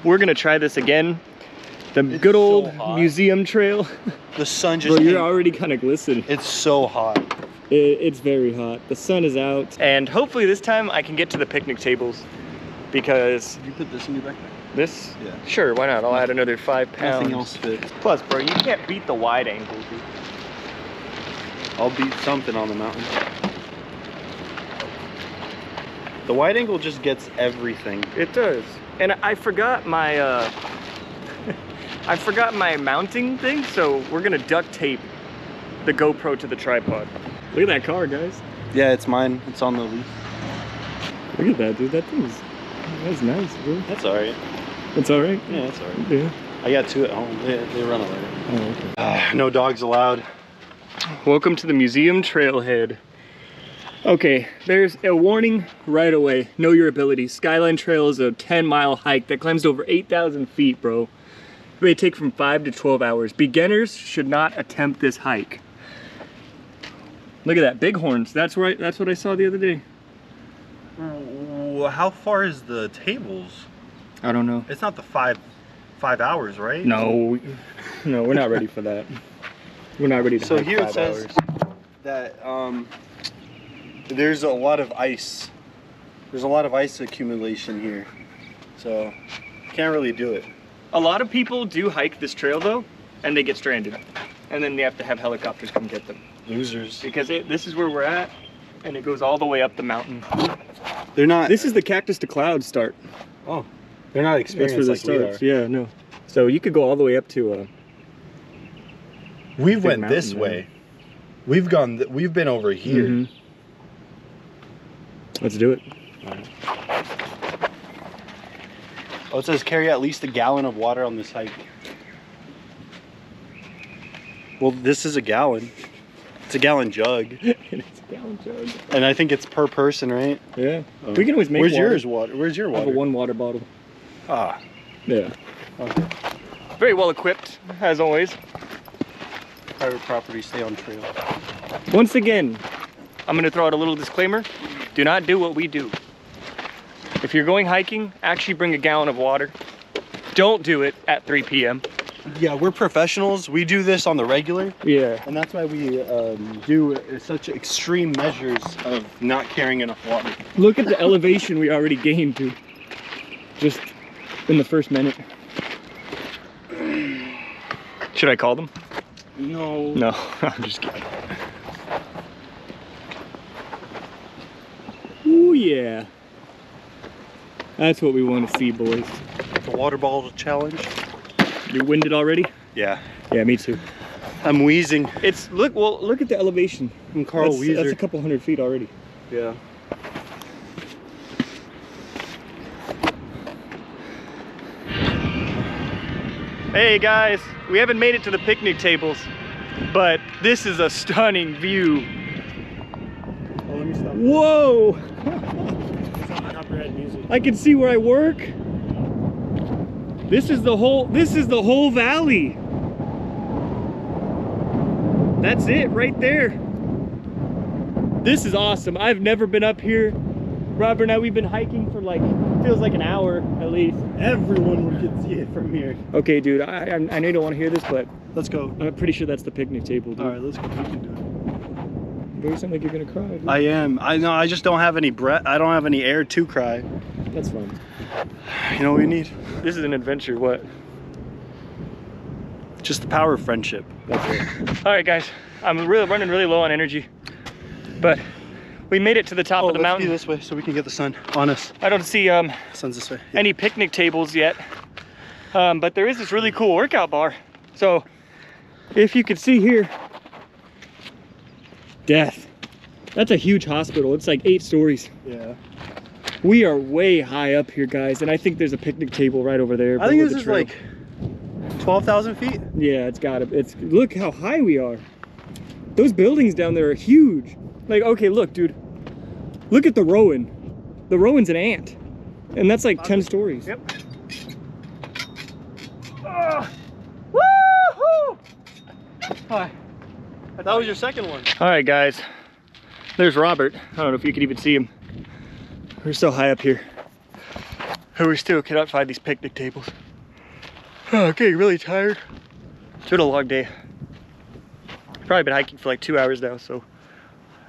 we're gonna try this again. The good old museum trail. The sun just... Bro, you're already kind of glistening. It's so hot. It's very hot. The sun is out. And hopefully this time I can get to the picnic tables because... Did you put this in your backpack? This? Yeah. Sure, why not? I'll add another 5 pounds. Nothing else fits. Plus, bro, you can't beat the wide angle, dude. I'll beat something on the mountain. The wide angle just gets everything. It does. And I forgot my I forgot my mounting thing, so we're gonna duct tape the GoPro to the tripod. Look at that car, guys. Yeah, it's mine. It's on the leaf. Look at that, dude. That's nice, bro. That's alright. It's alright? Yeah, it's alright. Yeah. I got 2 at home. They run away. Oh, okay. No dogs allowed. Welcome to the museum trailhead. Okay, there's a warning right away. Know your abilities. Skyline Trail is a 10-mile hike that climbs over 8,000 feet, bro. It may take from 5 to 12 hours. Beginners should not attempt this hike. Look at that, bighorns. That's right. That's what I saw the other day. How far is the tables? I don't know. It's not the 5 hours, right? No, no, we're not ready for that. We're not ready to So hike here 5 it says hours. that there's a lot of ice. There's a lot of ice accumulation here, so can't really do it. A lot of people do hike this trail though, and they get stranded, and then they have to have helicopters come get them. Losers. Because this is where we're at, and it goes all the way up the mountain. They're not. This is the Cactus to Clouds start. Oh, they're not That's where experienced this like starts. we are. Yeah, no. So you could go all the way up to. We went mountain, this yeah. way. We've gone. We've been over here. Mhm. Let's do it. Oh, it says carry at least a gallon of water on this hike. Well, this is a gallon. It's a gallon jug. It's a gallon jug. And I think it's per person, right? Yeah. We can always make Where's water. yours water? Where's your I have water? a 1 water bottle. Ah. Yeah. Okay. Very well equipped, as always. Private property, stay on trail. Once again, I'm gonna throw out a little disclaimer. Do not do what we do. If you're going hiking, actually bring a gallon of water. Don't do it at 3 p.m. Yeah, we're professionals. We do this on the regular. Yeah. And that's why we do such extreme measures of not carrying enough water. Look at the elevation we already gained, dude. Just in the first minute. Should I call them? No. No, I'm just kidding. Ooh, yeah. That's what we want to see, boys. The water bottle challenge. You winded already? Yeah. Yeah, me too. I'm wheezing. It's, look at the elevation. I'm Carl Weezer. That's a couple 100 feet already. Yeah. Hey guys, we haven't made it to the picnic tables, but this is a stunning view. Oh, let me stop. Whoa! I can see where I work. This is the whole valley. That's it right there. This is awesome. I've never been up here. Robert and I, we've been hiking for like, feels like an hour at least. Everyone can see it from here. Okay, dude, I know you don't want to hear this, but Let's go. I'm pretty sure that's the picnic table, dude. All right, let's go. We can do it. You sound like you're gonna cry, dude. I am. I know. I just don't have any breath. I don't have any air to cry. That's fine. You know what we need? This is an adventure, what? Just the power of friendship. That's it. All right, guys, I'm running really low on energy, but we made it to the top of the Let's mountain. be this way so we can get the sun on us. I don't see Sun's this way. Yeah. any picnic tables yet, but there is this really cool workout bar. So if you could see here, death. That's a huge hospital. It's like 8 stories. Yeah. We are way high up here, guys, and I think there's a picnic table right over there. I think below this the is trail. like 12,000 feet. Yeah, it's gotta. It's look how high we are. Those buildings down there are huge. Like, okay, look, dude. Look at the Rowan. The Rowan's an ant, and that's like 10 stories. Yep. Woohoo! Hi. That was your second one. All right, guys. There's Robert. I don't know if you can even see him. We're so high up here. And we still cannot find these picnic tables. Oh, getting really tired. It's been a long day. Probably been hiking for like 2 hours now, so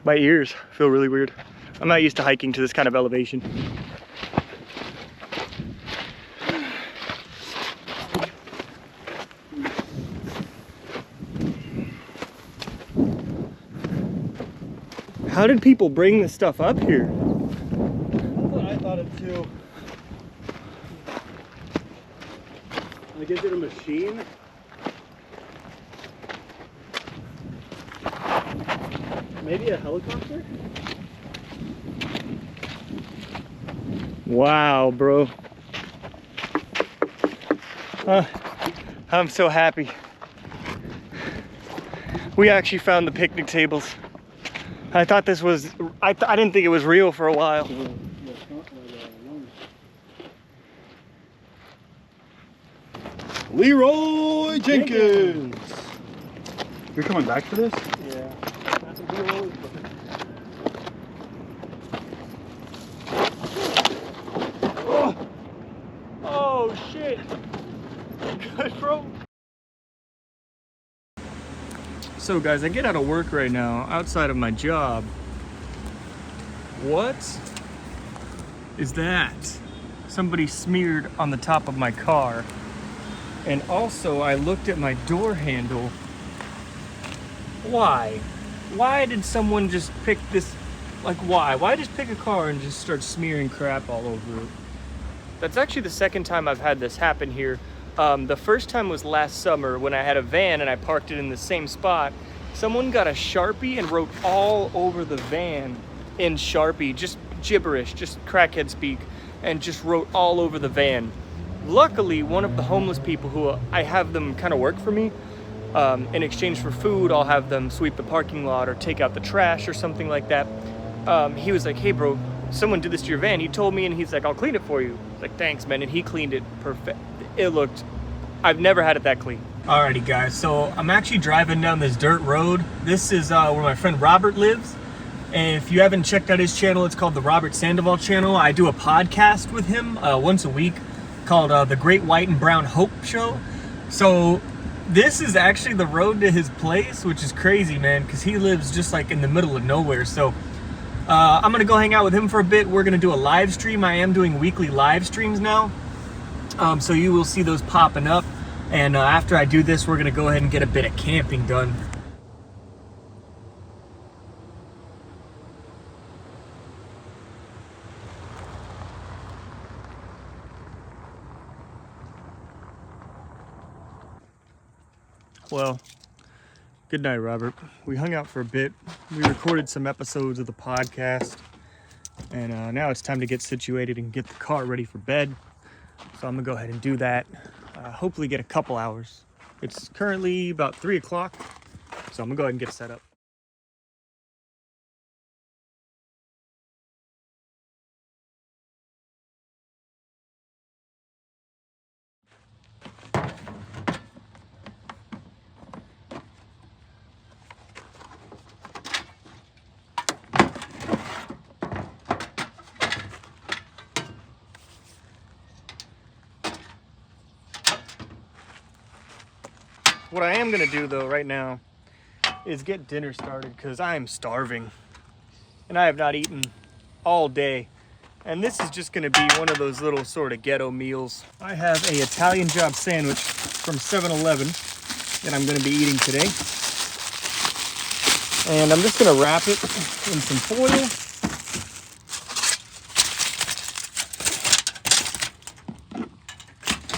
my ears feel really weird. I'm not used to hiking to this kind of elevation. How did people bring this stuff up here? That's what I thought it too. Like, is it a machine? Maybe a helicopter? Wow, bro. I'm so happy. We actually found the picnic tables. I thought this was, I didn't think it was real for a while. Leroy Jenkins! You're coming back for this? Yeah. Oh shit! Good, bro. So guys, I get out of work right now, outside of my job. What is that? Somebody smeared on the top of my car. And also, I looked at my door handle. Why? Why did someone just pick this? Like, why? Why just pick a car and just start smearing crap all over it? That's actually the second time I've had this happen here. The first time was last summer when I had a van and I parked it in the same spot. Someone got a Sharpie and wrote all over the van in Sharpie, just gibberish, just crackhead speak, and just wrote all over the van. Luckily, one of the homeless people who I have them kind of work for me, in exchange for food, I'll have them sweep the parking lot or take out the trash or something like that. He was like, hey bro, someone did this to your van. He told me, and he's like, I'll clean it for you. I was like, thanks man, and he cleaned it perfect. It looked, I've never had it that clean. Alrighty guys, so I'm actually driving down this dirt road. This is where my friend Robert lives. And if you haven't checked out his channel, it's called the Robert Sandoval channel. I do a podcast with him once a week called the Great White and Brown Hope Show. So this is actually the road to his place, which is crazy, man, because he lives just like in the middle of nowhere. So I'm gonna go hang out with him for a bit. We're gonna do a live stream. I am doing weekly live streams now. So you will see those popping up. And after I do this, we're gonna go ahead and get a bit of camping done. Well, good night, Robert. We hung out for a bit. We recorded some episodes of the podcast. And now it's time to get situated and get the car ready for bed. So I'm gonna go ahead and do that. Hopefully get a couple hours. It's currently about 3 o'clock. So I'm gonna go ahead and get set up. What I am gonna do though right now is get dinner started because I am starving and I have not eaten all day. And this is just gonna be one of those little sort of ghetto meals. I have a Italian Job sandwich from 7-Eleven that I'm gonna be eating today. And I'm just gonna wrap it in some foil.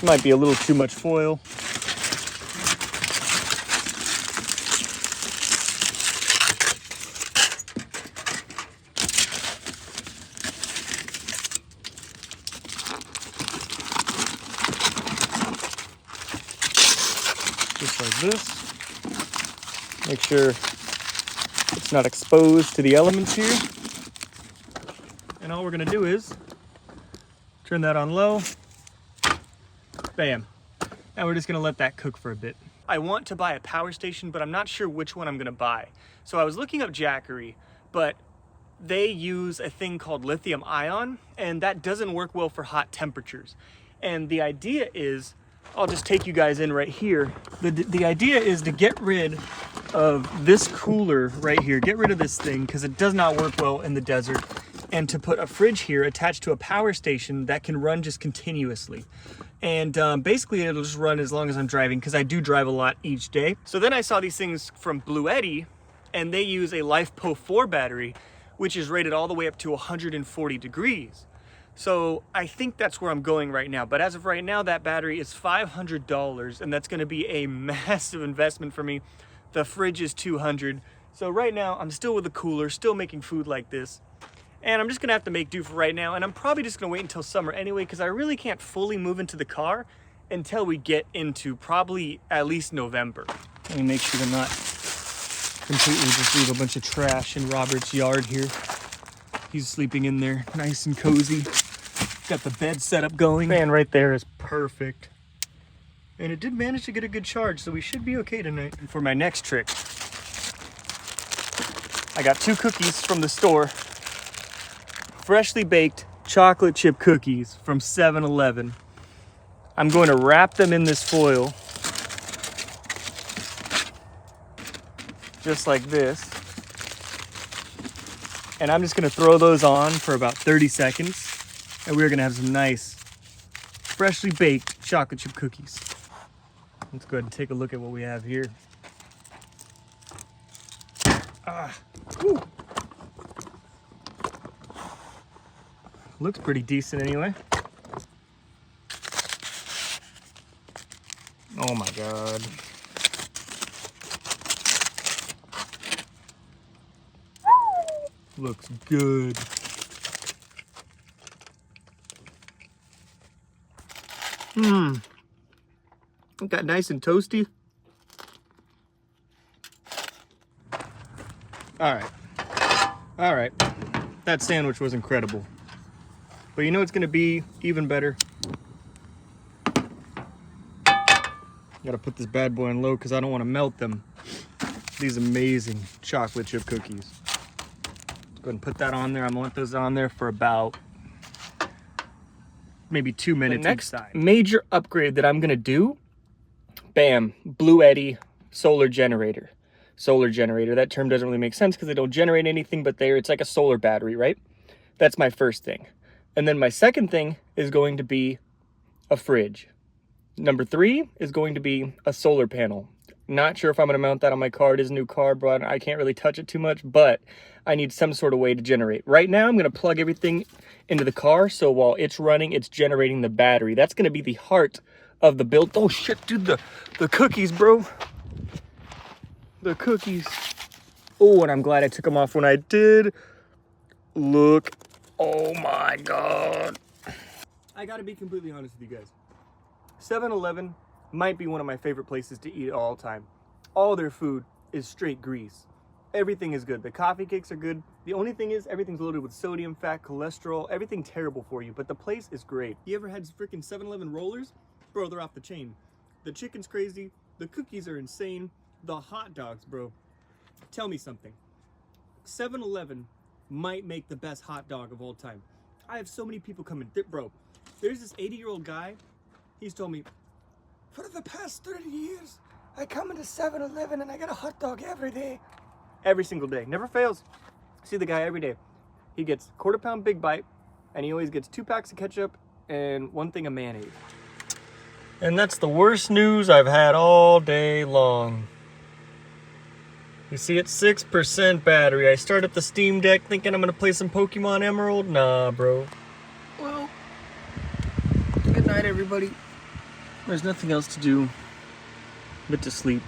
Might be a little too much foil. Just like this. Make sure it's not exposed to the elements here. And all we're gonna do is turn that on low. Bam. Now we're just gonna let that cook for a bit. I want to buy a power station, but I'm not sure which one I'm gonna buy. So I was looking up Jackery, but they use a thing called lithium ion, and that doesn't work well for hot temperatures. And the idea is, I'll just take you guys in right here. The idea is to get rid of this cooler right here, get rid of this thing because it does not work well in the desert, and to put a fridge here attached to a power station that can run just continuously. And basically it'll just run as long as I'm driving, because I do drive a lot each day. So then I saw these things from Bluetti, and they use a LiFePO 4 battery, which is rated all the way up to 140 degrees. So I think that's where I'm going right now. But as of right now, that battery is $500, and that's gonna be a massive investment for me. The fridge is $200. So right now I'm still with the cooler, still making food like this. And I'm just gonna have to make do for right now. And I'm probably just gonna wait until summer anyway, because I really can't fully move into the car until we get into probably at least November. Let me make sure to not completely just leave a bunch of trash in Robert's yard here. He's sleeping in there nice and cozy. Got the bed set up going. Fan right there is perfect. And it did manage to get a good charge, so we should be okay tonight. And for my next trick, I got 2 cookies from the store. Freshly baked chocolate chip cookies from 7-Eleven. I'm going to wrap them in this foil. Just like this. And I'm just gonna throw those on for about 30 seconds. And we're gonna have some nice, freshly baked chocolate chip cookies. Let's go ahead and take a look at what we have here. Whew. Looks pretty decent anyway. Oh my God. Looks good. Got nice and toasty. All right. That sandwich was incredible. But you know what's gonna be even better? Gotta put this bad boy on low because I don't want to melt them. These amazing chocolate chip cookies. Let's go ahead and put that on there. I'm gonna want those on there for about maybe 2 minutes. The next major upgrade that I'm gonna do, bam, Bluetti solar generator. Solar generator, that term doesn't really make sense because they don't generate anything, but it's like a solar battery, right? That's my first thing. And then my second thing is going to be a fridge. Number 3 is going to be a solar panel. Not sure if I'm gonna mount that on my car. It is a new car, but I can't really touch it too much, but I need some sort of way to generate. Right now, I'm gonna plug everything into the car, so while it's running, it's generating the battery. That's gonna be the heart of the build. Oh shit, dude, the cookies, bro. The cookies. Oh, and I'm glad I took them off when I did. Look, oh my God. I gotta be completely honest with you guys. 7-Eleven might be one of my favorite places to eat all time. All their food is straight grease. Everything is good. The coffee cakes are good. The only thing is everything's loaded with sodium, fat, cholesterol, everything terrible for you, but the place is great. You ever had freaking 7-Eleven rollers? Bro, they're off the chain. The chicken's crazy. The cookies are insane. The hot dogs, bro. Tell me something. 7-Eleven might make the best hot dog of all time. I have so many people coming. Bro, there's this 80-year-old guy. He's told me, for the past 30 years, I come into 7-Eleven and I get a hot dog every day. Every single day. Never fails. See the guy every day. He gets quarter-pound Big Bite, and he always gets 2 packs of ketchup and 1 thing of mayonnaise. And that's the worst news I've had all day long. You see, it's 6% battery. I start up the Steam Deck thinking I'm gonna play some Pokemon Emerald. Nah, bro. Well, good night, everybody. There's nothing else to do but to sleep.